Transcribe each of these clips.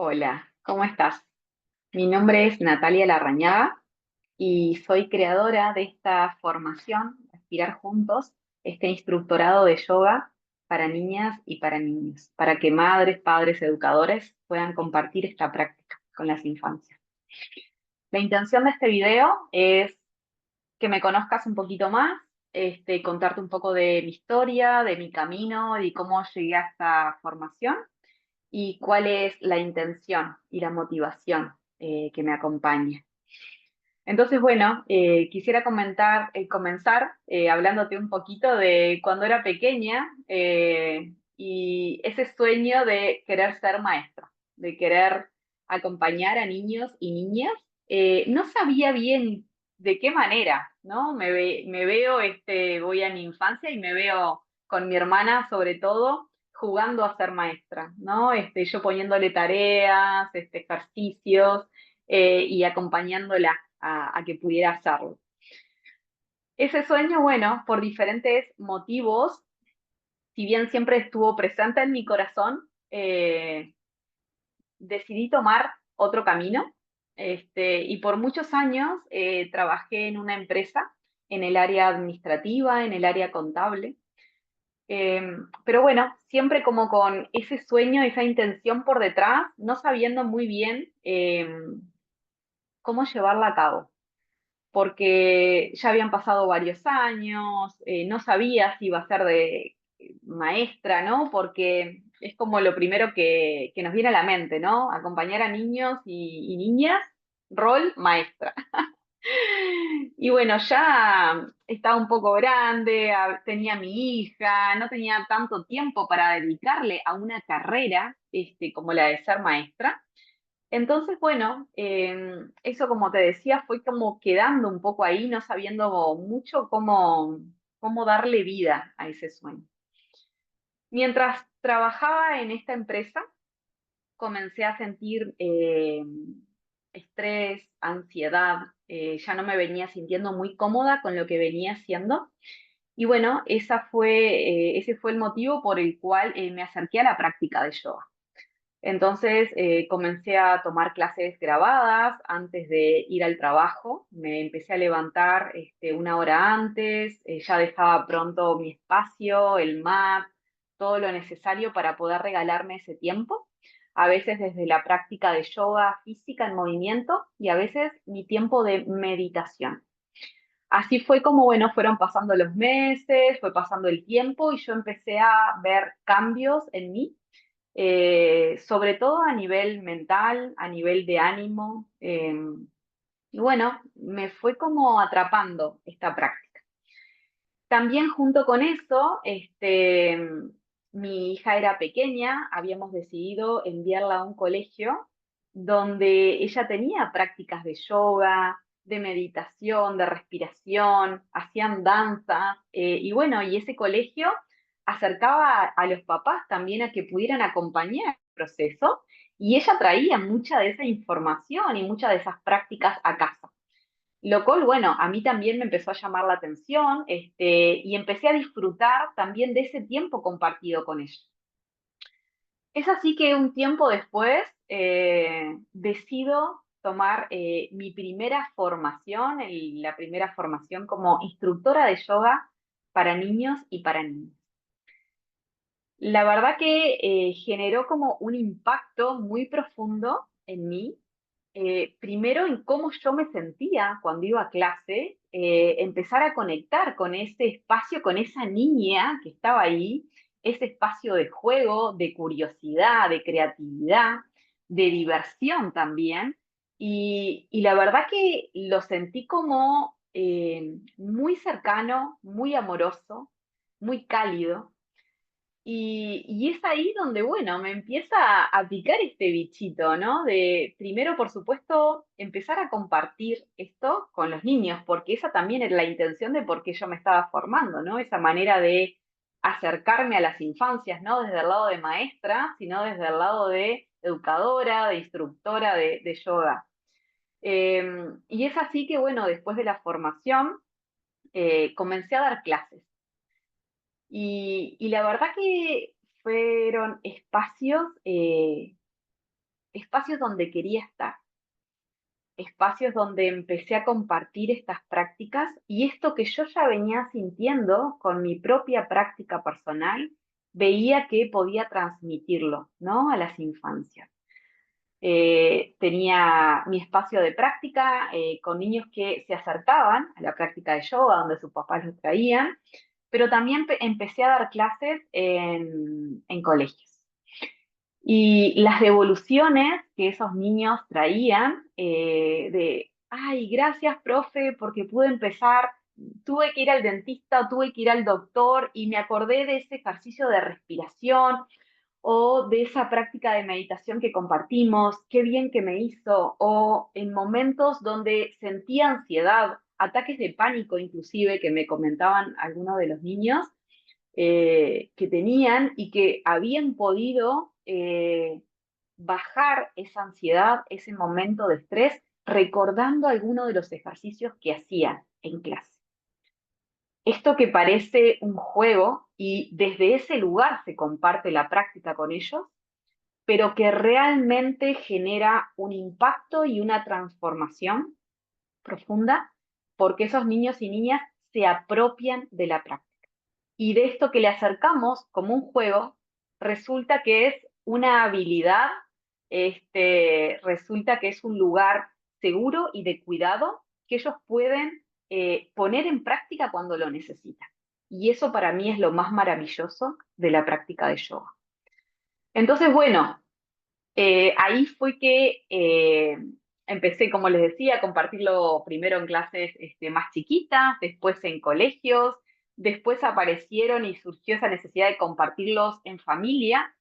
Hola, ¿cómo estás? Mi nombre es Natalia Larrañaga y soy creadora de esta formación, Aspirar Juntos, este instructorado de yoga para niñas y para niños, para que madres, padres, educadores puedan compartir esta práctica con las infancias. La intención de este video es que me conozcas un poquito más, contarte un poco de mi historia, de mi camino y cómo llegué a esta formación y cuál es la intención y la motivación que me acompaña. Entonces, bueno, quisiera comenzar hablándote un poquito de cuando era pequeña y ese sueño de querer ser maestra, de querer acompañar a niños y niñas. No sabía bien de qué manera, ¿no? Me veo, voy a mi infancia y me veo con mi hermana sobre todo jugando a ser maestra, ¿no? Yo poniéndole tareas, ejercicios y acompañándola a que pudiera hacerlo. Ese sueño, bueno, por diferentes motivos, si bien siempre estuvo presente en mi corazón, decidí tomar otro camino. Y por muchos años trabajé en una empresa en el área administrativa, en el área contable. Eh, pero bueno, siempre como con ese sueño, esa intención por detrás, no sabiendo muy bien cómo llevarla a cabo. Porque ya habían pasado varios años, no sabía si iba a ser de maestra, ¿no? Porque es como lo primero que nos viene a la mente, ¿no? Acompañar a niños y niñas, rol maestra. Y bueno, ya estaba un poco grande, tenía mi hija, no tenía tanto tiempo para dedicarle a una carrera, como la de ser maestra. Entonces, bueno, eso como te decía, fue como quedando un poco ahí, no sabiendo mucho cómo darle vida a ese sueño. Mientras trabajaba en esta empresa, comencé a sentir estrés, ansiedad, ya no me venía sintiendo muy cómoda con lo que venía haciendo. Y bueno, ese fue el motivo por el cual me acerqué a la práctica de yoga. Entonces comencé a tomar clases grabadas antes de ir al trabajo. Me empecé a levantar una hora antes, ya dejaba pronto mi espacio, el mat, todo lo necesario para poder regalarme ese tiempo. A veces desde la práctica de yoga física en movimiento y a veces mi tiempo de meditación. Así fue como, bueno, fueron pasando los meses, fue pasando el tiempo y yo empecé a ver cambios en mí, sobre todo a nivel mental, a nivel de ánimo. Y bueno, me fue como atrapando esta práctica. También junto con eso, mi hija era pequeña, habíamos decidido enviarla a un colegio donde ella tenía prácticas de yoga, de meditación, de respiración, hacían danza, y bueno, y ese colegio acercaba a los papás también a que pudieran acompañar el proceso, y ella traía mucha de esa información y muchas de esas prácticas a casa. Lo cual, bueno, a mí también me empezó a llamar la atención, y empecé a disfrutar también de ese tiempo compartido con ella. Es así que un tiempo después decido tomar mi primera formación, la primera formación como instructora de yoga para niños y para niñas. La verdad que generó como un impacto muy profundo en mí, primero en cómo yo me sentía cuando iba a clase, empezar a conectar con ese espacio, con esa niña que estaba ahí, ese espacio de juego, de curiosidad, de creatividad, de diversión también. Y la verdad que lo sentí como muy cercano, muy amoroso, muy cálido. Y es ahí donde, bueno, me empieza a picar este bichito, ¿no? De primero, por supuesto, empezar a compartir esto con los niños, porque esa también era la intención de por qué yo me estaba formando, ¿no? Esa manera de acercarme a las infancias, no desde el lado de maestra, sino desde el lado de educadora, de instructora de yoga. Y es así que, bueno, después de la formación, comencé a dar clases. Y la verdad que fueron espacios espacios donde quería estar, espacios donde empecé a compartir estas prácticas y esto que yo ya venía sintiendo con mi propia práctica personal, veía que podía transmitirlo, ¿no? A las infancias. Tenía mi espacio de práctica con niños que se acercaban a la práctica de yoga, donde sus papás los traían, pero también empecé a dar clases en colegios. Y las devoluciones que esos niños traían ay, gracias, profe, porque pude empezar, tuve que ir al dentista, tuve que ir al doctor y me acordé de ese ejercicio de respiración o de esa práctica de meditación que compartimos, qué bien que me hizo, o en momentos donde sentía ansiedad, ataques de pánico inclusive que me comentaban algunos de los niños que tenían y que habían podido bajar esa ansiedad, ese momento de estrés, recordando algunos de los ejercicios que hacían en clase. Esto que parece un juego y desde ese lugar se comparte la práctica con ellos, pero que realmente genera un impacto y una transformación profunda porque esos niños y niñas se apropian de la práctica. Y de esto que le acercamos como un juego, resulta que es una habilidad, resulta que es un lugar seguro y de cuidado que ellos pueden poner en práctica cuando lo necesitan. Y eso para mí es lo más maravilloso de la práctica de yoga. Entonces, bueno, ahí fue que empecé, como les decía, a compartirlo primero en clases más chiquitas, después en colegios, después aparecieron y surgió esa necesidad de compartirlos en familia,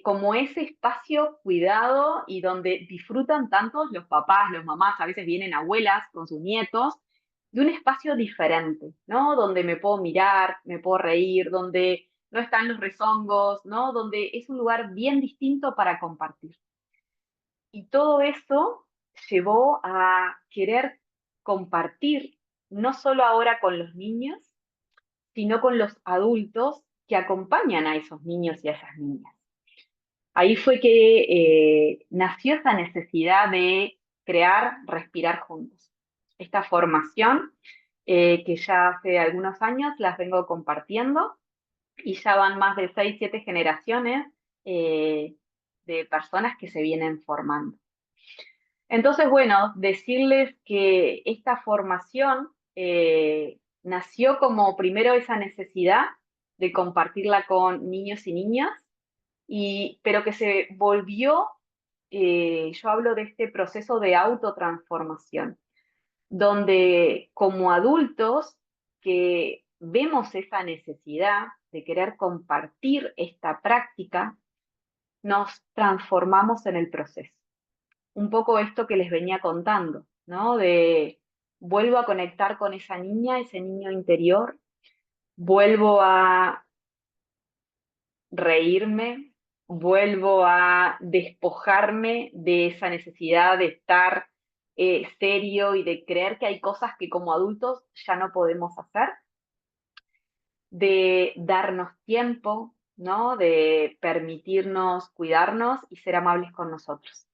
como ese espacio cuidado y donde disfrutan tanto los papás, los mamás, a veces vienen abuelas con sus nietos, de un espacio diferente, ¿no? Donde me puedo mirar, me puedo reír, donde no están los rezongos, ¿no? Donde es un lugar bien distinto para compartir. Y todo eso llevó a querer compartir, no solo ahora con los niños, sino con los adultos que acompañan a esos niños y a esas niñas. Ahí fue que nació esa necesidad de crear Respirar Juntos. Esta formación que ya hace algunos años las vengo compartiendo y ya van más de 6, 7 generaciones eh, de personas que se vienen formando. Entonces, bueno, decirles que esta formación nació como primero esa necesidad de compartirla con niños y niñas, pero que se volvió, yo hablo de este proceso de autotransformación, donde como adultos que vemos esa necesidad de querer compartir esta práctica, nos transformamos en el proceso. Un poco esto que les venía contando, ¿no? De vuelvo a conectar con esa niña, ese niño interior, vuelvo a reírme, vuelvo a despojarme de esa necesidad de estar serio y de creer que hay cosas que como adultos ya no podemos hacer, de darnos tiempo, ¿no? De permitirnos cuidarnos y ser amables con nosotros.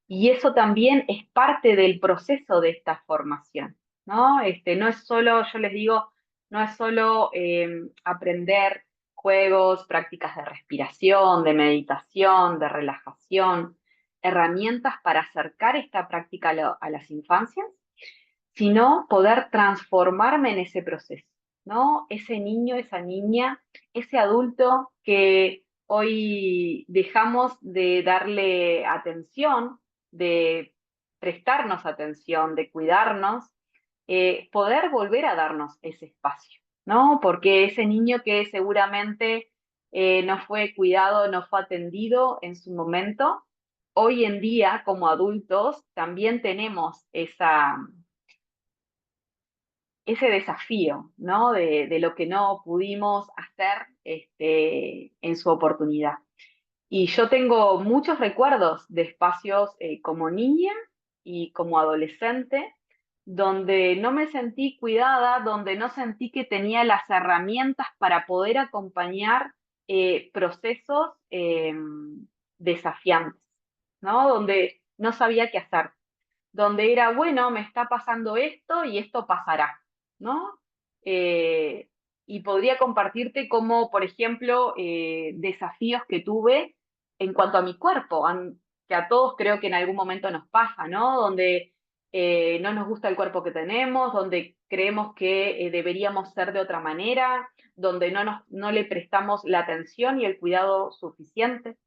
Y eso también es parte del proceso de esta formación, ¿no? No es solo, yo les digo, no es solo aprender juegos, prácticas de respiración, de meditación, de relajación, herramientas para acercar esta práctica a las infancias, sino poder transformarme en ese proceso, ¿no? Ese niño, esa niña, ese adulto que hoy dejamos de darle atención, de prestarnos atención, de cuidarnos, poder volver a darnos ese espacio, ¿no? Porque ese niño que seguramente no fue cuidado, no fue atendido en su momento, hoy en día como adultos también tenemos ese desafío, ¿no? De lo que no pudimos hacer en su oportunidad. Y yo tengo muchos recuerdos de espacios como niña y como adolescente, donde no me sentí cuidada, donde no sentí que tenía las herramientas para poder acompañar procesos desafiantes. ¿no? Donde no sabía qué hacer, donde era, bueno, me está pasando esto y esto pasará, ¿no? Eh, y podría compartirte como, por ejemplo, desafíos que tuve en cuanto a mi cuerpo, que a todos creo que en algún momento nos pasa, ¿no? Donde no nos gusta el cuerpo que tenemos, donde creemos que deberíamos ser de otra manera, donde no le prestamos la atención y el cuidado suficiente.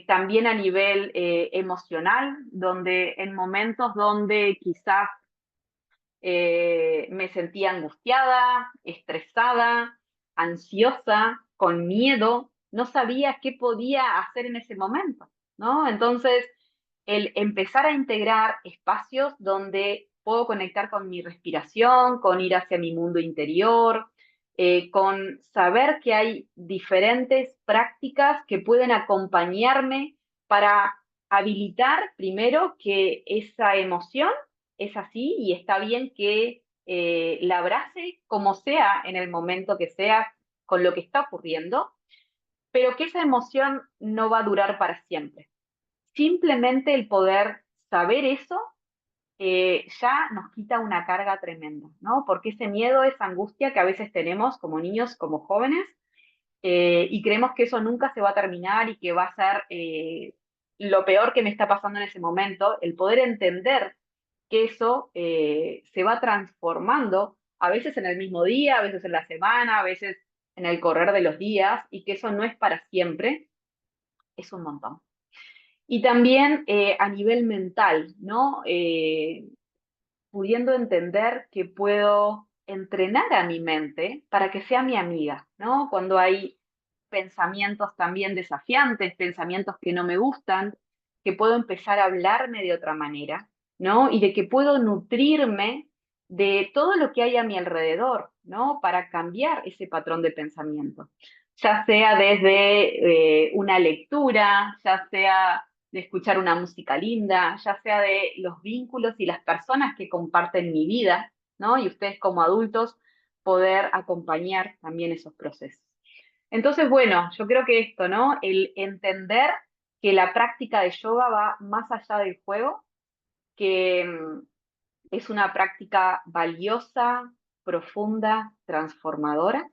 También a nivel emocional, donde en momentos donde quizás me sentía angustiada, estresada, ansiosa, con miedo, no sabía qué podía hacer en ese momento, ¿no? Entonces, el empezar a integrar espacios donde puedo conectar con mi respiración, con ir hacia mi mundo interior, con saber que hay diferentes prácticas que pueden acompañarme para habilitar primero que esa emoción es así y está bien que la abrace como sea en el momento que sea con lo que está ocurriendo, pero que esa emoción no va a durar para siempre. Simplemente el poder saber eso ya nos quita una carga tremenda, ¿no? Porque ese miedo, esa angustia que a veces tenemos como niños, como jóvenes, y creemos que eso nunca se va a terminar y que va a ser lo peor que me está pasando en ese momento, el poder entender que eso se va transformando, a veces en el mismo día, a veces en la semana, a veces en el correr de los días, y que eso no es para siempre, es un montón. Y también a nivel mental, ¿no? Pudiendo entender que puedo entrenar a mi mente para que sea mi amiga, ¿no? Cuando hay pensamientos también desafiantes, pensamientos que no me gustan, que puedo empezar a hablarme de otra manera, ¿no? Y de que puedo nutrirme de todo lo que hay a mi alrededor, ¿no? Para cambiar ese patrón de pensamiento, ya sea desde una lectura, ya sea de escuchar una música linda, ya sea de los vínculos y las personas que comparten mi vida, ¿no? Y ustedes como adultos poder acompañar también esos procesos. Entonces, bueno, yo creo que esto, ¿no? El entender que la práctica de yoga va más allá del juego, que es una práctica valiosa, profunda, transformadora,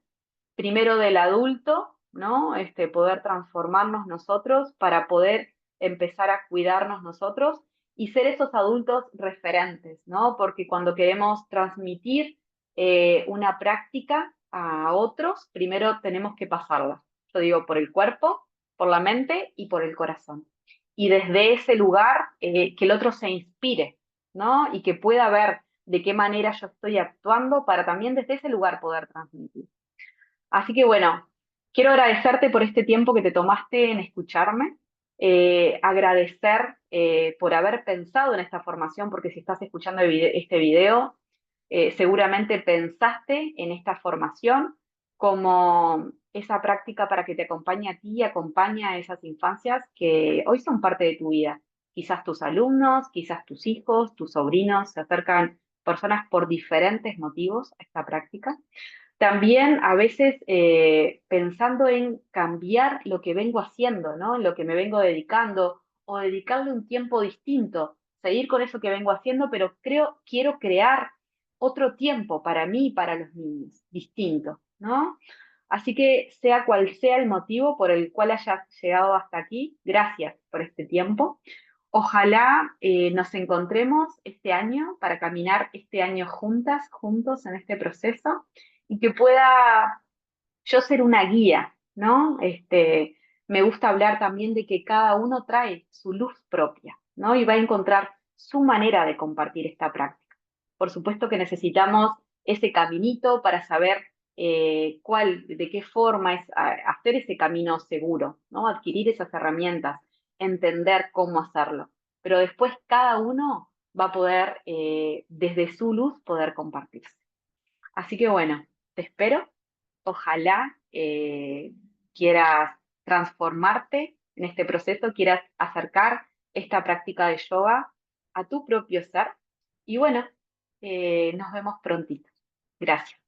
primero del adulto, ¿no? Poder transformarnos nosotros para poder empezar a cuidarnos nosotros y ser esos adultos referentes, ¿no? Porque cuando queremos transmitir una práctica a otros, primero tenemos que pasarla. Yo digo, por el cuerpo, por la mente y por el corazón. Y desde ese lugar, que el otro se inspire, ¿no? Y que pueda ver de qué manera yo estoy actuando para también desde ese lugar poder transmitir. Así que bueno, quiero agradecerte por este tiempo que te tomaste en escucharme, agradecer por haber pensado en esta formación, porque si estás escuchando este video, seguramente pensaste en esta formación como esa práctica para que te acompañe a ti y acompañe a esas infancias que hoy son parte de tu vida. Quizás tus alumnos, quizás tus hijos, tus sobrinos, se acercan personas por diferentes motivos a esta práctica. También a veces pensando en cambiar lo que vengo haciendo, ¿no? En lo que me vengo dedicando o dedicarle un tiempo distinto, seguir con eso que vengo haciendo, pero quiero crear otro tiempo para mí y para los niños, distinto, ¿no? Así que sea cual sea el motivo por el cual hayas llegado hasta aquí, gracias por este tiempo. Ojalá nos encontremos este año para caminar este año juntas, juntos en este proceso y que pueda yo ser una guía, ¿no? Me gusta hablar también de que cada uno trae su luz propia, ¿no? Y va a encontrar su manera de compartir esta práctica. Por supuesto que necesitamos ese caminito para saber de qué forma es hacer ese camino seguro, ¿no? Adquirir esas herramientas, entender cómo hacerlo. Pero después cada uno va a poder, desde su luz, poder compartirse. Así que bueno, te espero. Ojalá quieras transformarte en este proceso, quieras acercar esta práctica de yoga a tu propio ser. Y bueno, nos vemos prontito. Gracias.